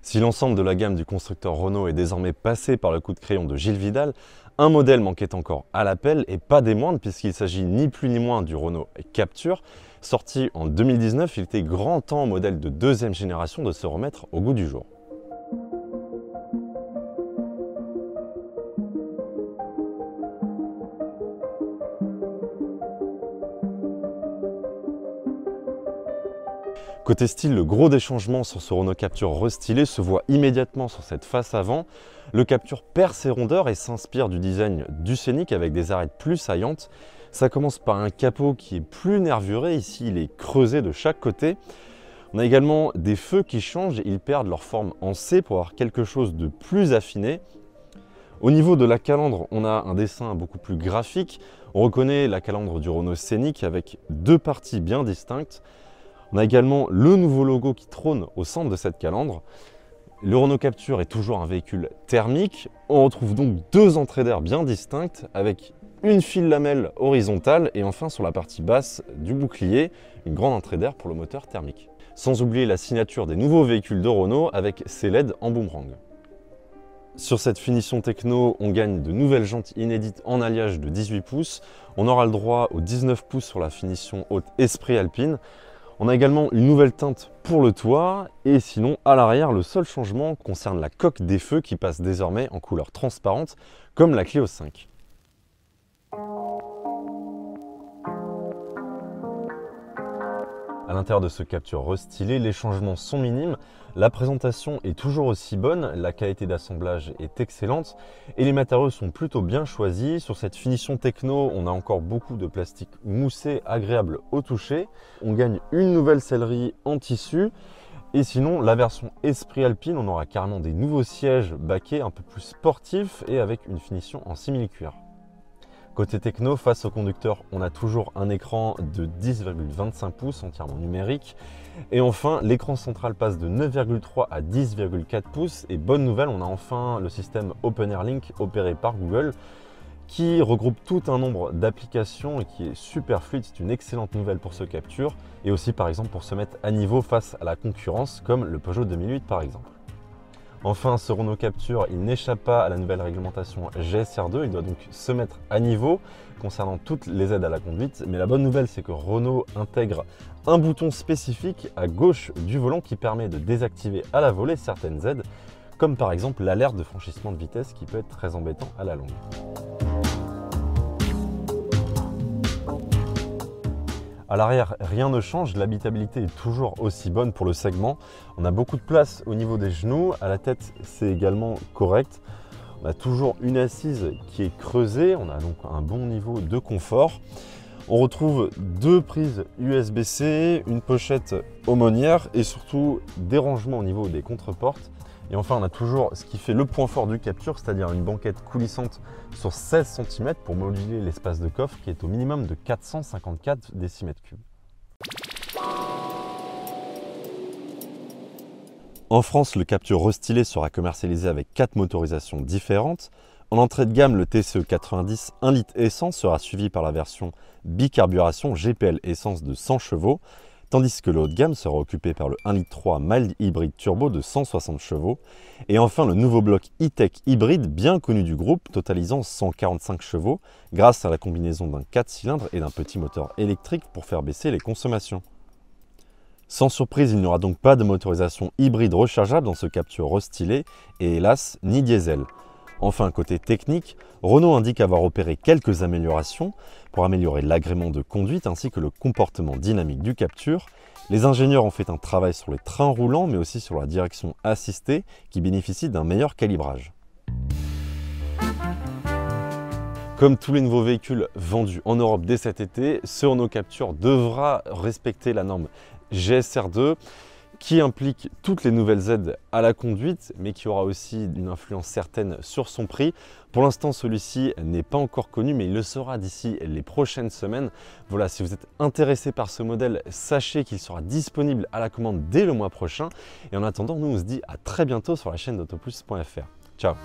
Si l'ensemble de la gamme du constructeur Renault est désormais passé par le coup de crayon de Gilles Vidal, un modèle manquait encore à l'appel et pas des moindres puisqu'il s'agit ni plus ni moins du Renault Captur. Sorti en 2019, il était grand temps au modèle de deuxième génération de se remettre au goût du jour. Côté style, le gros des changements sur ce Renault Captur restylé se voit immédiatement sur cette face avant. Le Captur perd ses rondeurs et s'inspire du design du Scénic avec des arêtes plus saillantes. Ça commence par un capot qui est plus nervuré, ici il est creusé de chaque côté. On a également des feux qui changent, ils perdent leur forme en C pour avoir quelque chose de plus affiné. Au niveau de la calandre, on a un dessin beaucoup plus graphique. On reconnaît la calandre du Renault Scénic avec deux parties bien distinctes. On a également le nouveau logo qui trône au centre de cette calandre. Le Renault Captur est toujours un véhicule thermique. On retrouve donc deux entrées d'air bien distinctes avec une file lamelle horizontale et enfin sur la partie basse du bouclier, une grande entrée d'air pour le moteur thermique. Sans oublier la signature des nouveaux véhicules de Renault avec ses LED en boomerang. Sur cette finition techno, on gagne de nouvelles jantes inédites en alliage de 18 pouces. On aura le droit aux 19 pouces sur la finition haute Esprit Alpine. On a également une nouvelle teinte pour le toit et sinon à l'arrière le seul changement concerne la coque des feux qui passe désormais en couleur transparente comme la Clio 5. À l'intérieur de ce Captur restylé, les changements sont minimes, la présentation est toujours aussi bonne, la qualité d'assemblage est excellente et les matériaux sont plutôt bien choisis. Sur cette finition techno, on a encore beaucoup de plastique moussé agréable au toucher. On gagne une nouvelle sellerie en tissu et sinon la version Esprit Alpine, on aura carrément des nouveaux sièges baquets un peu plus sportifs et avec une finition en simili-cuir. Côté techno, face au conducteur, on a toujours un écran de 10,25 pouces entièrement numérique. Et enfin, l'écran central passe de 9,3 à 10,4 pouces. Et bonne nouvelle, on a enfin le système OpenAirLink opéré par Google qui regroupe tout un nombre d'applications et qui est super fluide. C'est une excellente nouvelle pour ce Captur et aussi par exemple pour se mettre à niveau face à la concurrence comme le Peugeot 2008 par exemple. Enfin, ce Renault Captur, il n'échappe pas à la nouvelle réglementation GSR2, il doit donc se mettre à niveau concernant toutes les aides à la conduite. Mais la bonne nouvelle, c'est que Renault intègre un bouton spécifique à gauche du volant qui permet de désactiver à la volée certaines aides, comme par exemple l'alerte de franchissement de vitesse qui peut être très embêtant à la longue. À l'arrière, rien ne change, l'habitabilité est toujours aussi bonne pour le segment. On a beaucoup de place au niveau des genoux, à la tête c'est également correct. On a toujours une assise qui est creusée, on a donc un bon niveau de confort. On retrouve deux prises USB-C, une pochette aumônière et surtout des rangements au niveau des contreportes. Et enfin, on a toujours ce qui fait le point fort du Captur, c'est-à-dire une banquette coulissante sur 16 cm pour moduler l'espace de coffre qui est au minimum de 454 décimètres cubes. En France, le Captur restylé sera commercialisé avec 4 motorisations différentes. En entrée de gamme, le TCE 90 1 litre essence sera suivi par la version bicarburation GPL essence de 100 chevaux. Tandis que le haut de gamme sera occupé par le 1,3 litre mild hybride turbo de 160 chevaux. Et enfin le nouveau bloc E-Tech hybride bien connu du groupe, totalisant 145 chevaux, grâce à la combinaison d'un 4 cylindres et d'un petit moteur électrique pour faire baisser les consommations. Sans surprise, il n'y aura donc pas de motorisation hybride rechargeable dans ce Captur restylé et hélas, ni diesel. Enfin, côté technique, Renault indique avoir opéré quelques améliorations pour améliorer l'agrément de conduite ainsi que le comportement dynamique du Captur. Les ingénieurs ont fait un travail sur les trains roulants mais aussi sur la direction assistée qui bénéficie d'un meilleur calibrage. Comme tous les nouveaux véhicules vendus en Europe dès cet été, ce Renault Captur devra respecter la norme GSR2 qui implique toutes les nouvelles aides à la conduite, mais qui aura aussi une influence certaine sur son prix. Pour l'instant, celui-ci n'est pas encore connu, mais il le sera d'ici les prochaines semaines. Voilà, si vous êtes intéressé par ce modèle, sachez qu'il sera disponible à la commande dès le mois prochain. Et en attendant, nous on se dit à très bientôt sur la chaîne d'autoplus.fr. Ciao!